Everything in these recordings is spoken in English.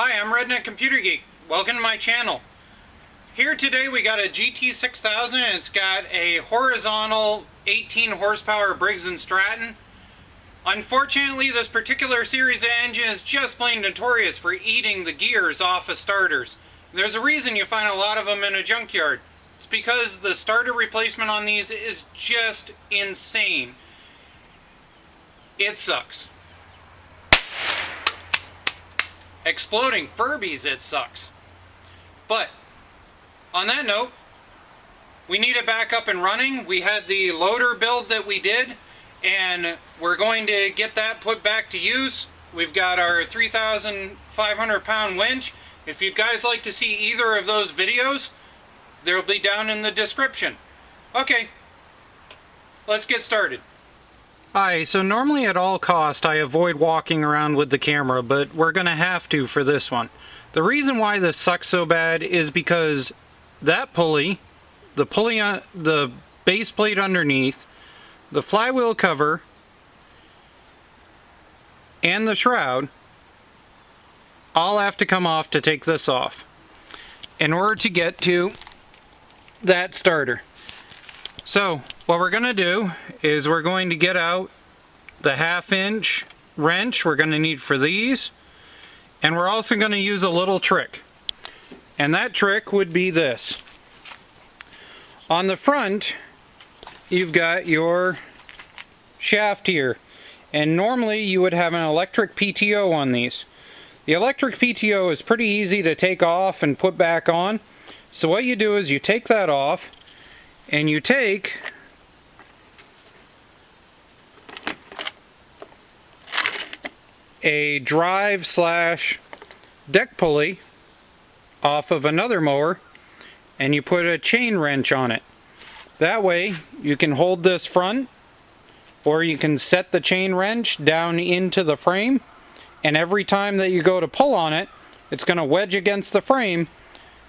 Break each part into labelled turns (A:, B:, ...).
A: Hi, I'm Redneck Computer Geek. Welcome to my channel. Here today we got a GT6000 and it's got a horizontal 18 horsepower Briggs & Stratton. Unfortunately, this particular series of engine is just plain notorious for eating the gears off of starters. There's a reason you find a lot of them in a junkyard. It's because the starter replacement on these is just insane. It sucks. Exploding Furbies, it sucks. But on that note, we need it back up and running. We had the loader build that we did, and we're going to get that put back to use. We've got our 3,500 pound winch. If you guys like to see either of those videos, they'll be down in the description. Okay, let's get started. Hi, so normally at all costs I avoid walking around with the camera, but we're going to have to for this one. The reason why this sucks so bad is because that pulley, the base plate underneath, the flywheel cover, and the shroud all have to come off to take this off in order to get to that starter. So what we're going to do is we're going to get out the 1/2-inch wrench we're going to need for these, and we're also going to use a little trick, and that trick would be this. On the front you've got your shaft here, and normally you would have an electric PTO on these. The electric PTO is pretty easy to take off and put back on, so what you do is you take that off and you take a drive / deck pulley off of another mower and you put a chain wrench on it. That way you can hold this front, or you can set the chain wrench down into the frame, and every time that you go to pull on it, it's going to wedge against the frame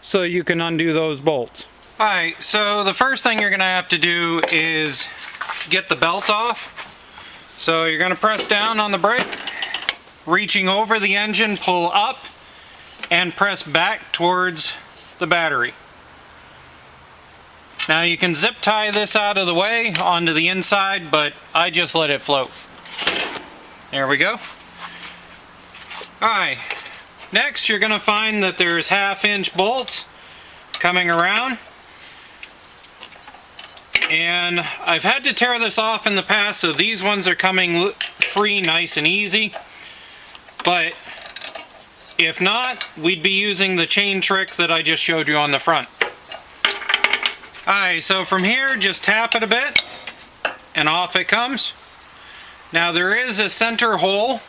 A: so you can undo those bolts. Alright, so the first thing you're going to have to do is get the belt off. So you're going to press down on the brake, reaching over the engine, pull up, and press back towards the battery. Now you can zip tie this out of the way onto the inside, but I just let it float. There we go. Alright, next you're going to find that there's 1/2-inch bolts coming around. And I've had to tear this off in the past, so these ones are coming free, nice and easy. But if not, we'd be using the chain trick that I just showed you on the front. Alright, so from here, just tap it a bit, and off it comes. Now there is a center hole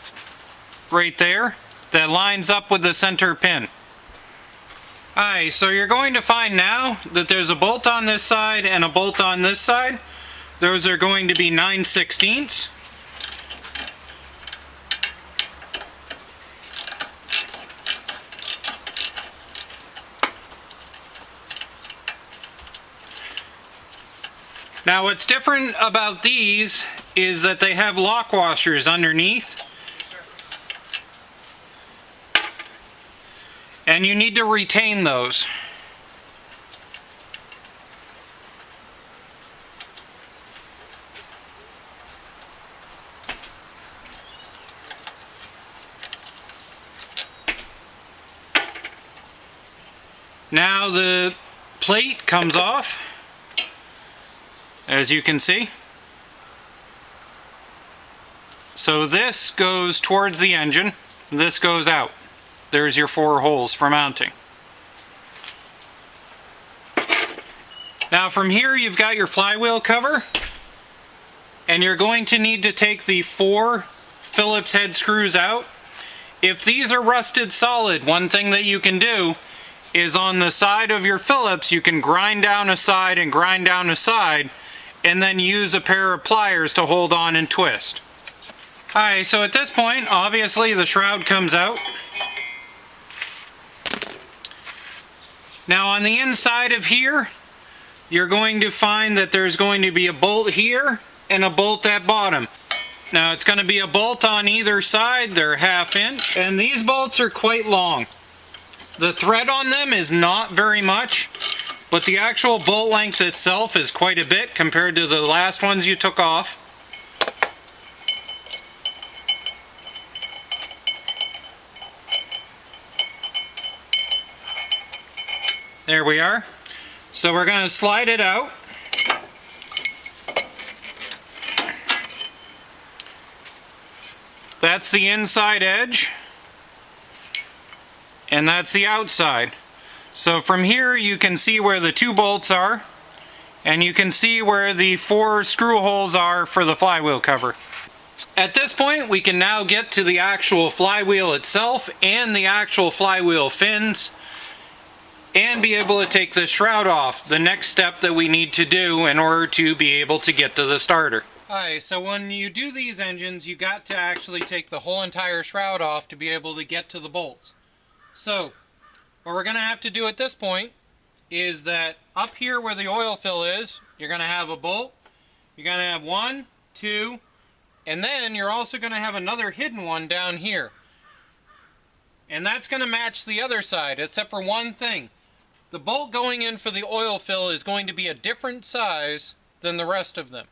A: right there that lines up with the center pin. Alright, so you're going to find now that there's a bolt on this side and a bolt on this side. Those are going to be 9/16. Now what's different about these is that they have lock washers underneath. And you need to retain those. Now the plate comes off, as you can see. So this goes towards the engine, this goes out. There's your 4 holes for mounting. Now from here you've got your flywheel cover, and you're going to need to take the 4 Phillips head screws out. If these are rusted solid, one thing that you can do is on the side of your Phillips you can grind down a side and grind down a side, and then use a pair of pliers to hold on and twist. Alright, so at this point obviously the shroud comes out. Now on the inside of here, you're going to find that there's going to be a bolt here and a bolt at bottom. Now it's going to be a bolt on either side. They're 1/2 inch, and these bolts are quite long. The thread on them is not very much, but the actual bolt length itself is quite a bit compared to the last ones you took off. There we are. So we're going to slide it out. That's the inside edge, and that's the outside. So from here you can see where the 2 bolts are, and you can see where the 4 screw holes are for the flywheel cover. At this point we can now get to the actual flywheel itself and the actual flywheel fins, and be able to take the shroud off, the next step that we need to do in order to be able to get to the starter. Alright, so when you do these engines, you got to actually take the whole entire shroud off to be able to get to the bolts. So, what we're going to have to do at this point is that up here where the oil fill is, you're going to have a bolt. You're going to have 1, 2, and then you're also going to have another hidden one down here. And that's going to match the other side, except for one thing. The bolt going in for the oil fill is going to be a different size than the rest of them.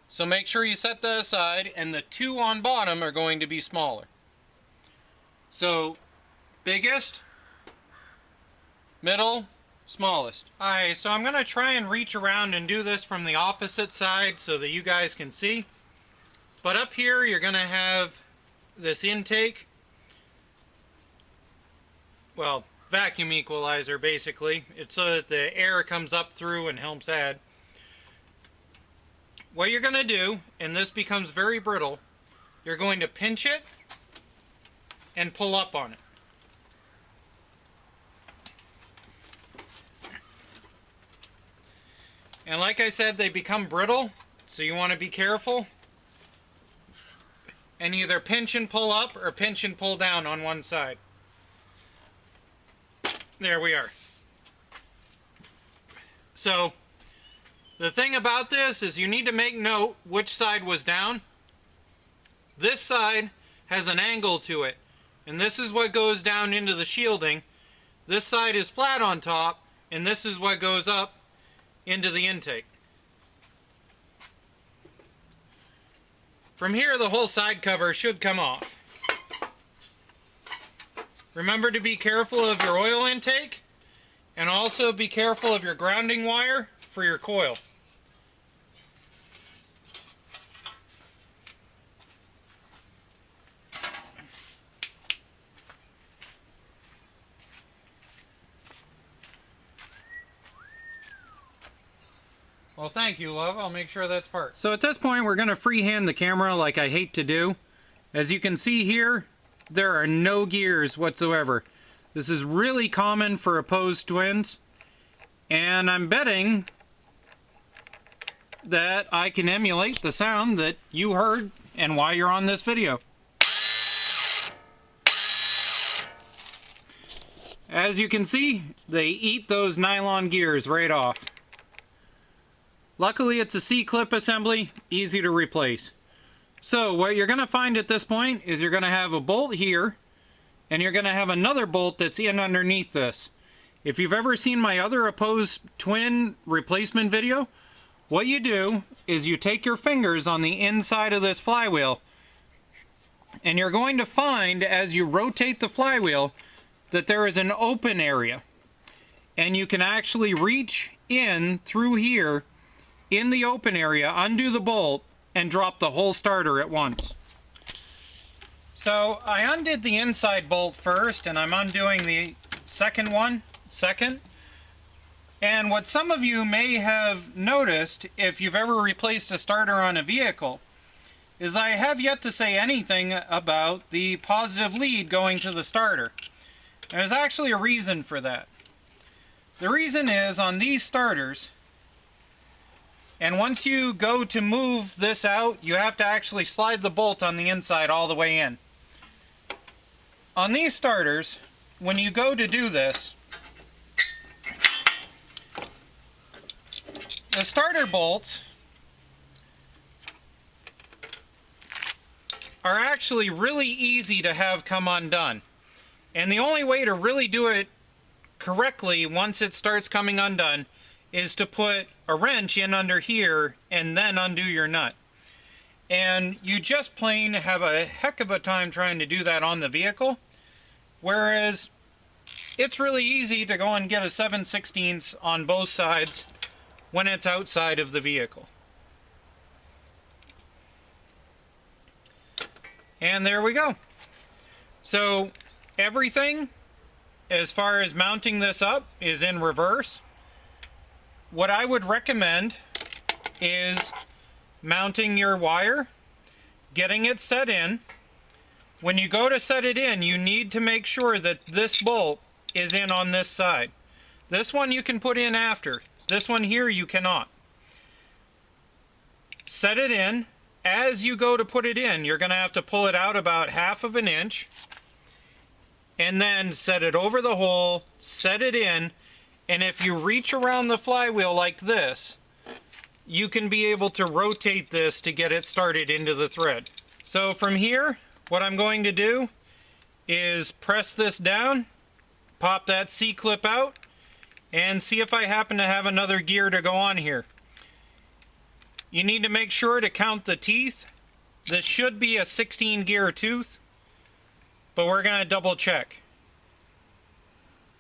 A: So make sure you set that aside, and the 2 on bottom are going to be smaller. So, biggest, middle, smallest. Alright, so I'm going to try and reach around and do this from the opposite side so that you guys can see. But up here you're going to have this intake. Well, vacuum equalizer basically. It's so that the air comes up through and helps add. What you're going to do, and this becomes very brittle, you're going to pinch it and pull up on it. And like I said, they become brittle, so you want to be careful. And either pinch and pull up or pinch and pull down on one side. There we are. So, the thing about this is you need to make note which side was down. This side has an angle to it, and this is what goes down into the shielding. This side is flat on top, and this is what goes up into the intake. From here, the whole side cover should come off. Remember to be careful of your oil intake, and also be careful of your grounding wire for your coil. Well, thank you, love. I'll make sure that's part. So at this point, we're going to freehand the camera like I hate to do. As you can see here, there are no gears whatsoever. This is really common for opposed twins, and I'm betting that I can emulate the sound that you heard and why you're on this video. As you can see, they eat those nylon gears right off. Luckily, it's a C-clip assembly, easy to replace. So what you're going to find at this point is you're going to have a bolt here, and you're going to have another bolt that's in underneath this. If you've ever seen my other opposed twin replacement video, what you do is you take your fingers on the inside of this flywheel, and you're going to find as you rotate the flywheel that there is an open area. And you can actually reach in through here in the open area, undo the bolt, and drop the whole starter at once. So I undid the inside bolt first, and I'm undoing the second one second. And what some of you may have noticed if you've ever replaced a starter on a vehicle is I have yet to say anything about the positive lead going to the starter. And there's actually a reason for that. The reason is on these starters, and once you go to move this out, you have to actually slide the bolt on the inside all the way in. On these starters, when you go to do this, the starter bolts are actually really easy to have come undone. And the only way to really do it correctly once it starts coming undone is to put a wrench in under here and then undo your nut. And you just plain have a heck of a time trying to do that on the vehicle, whereas it's really easy to go and get a 7/16 on both sides when it's outside of the vehicle. And there we go. So everything as far as mounting this up is in reverse. What I would recommend is mounting your wire, getting it set in. When you go to set it in, you need to make sure that this bolt is in on this side. This one you can put in after. This one here you cannot. Set it in. As you go to put it in, you're going to have to pull it out about 1/2 of an inch, and then set it over the hole, set it in, and if you reach around the flywheel like this, you can be able to rotate this to get it started into the thread. So from here, what I'm going to do is press this down, pop that C-clip out, and see if I happen to have another gear to go on here. You need to make sure to count the teeth. This should be a 16 gear tooth, but we're going to double check.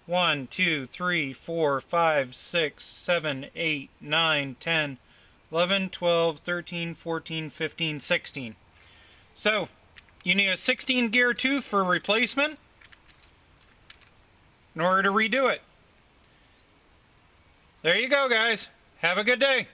A: 1, 2, 3, 4, 5, 6, 7, 8, 9, 10, 11, 12, 13, 14, 15, 16. So you need a 16 gear tooth for replacement in order to redo it. There you go, guys. Have a good day.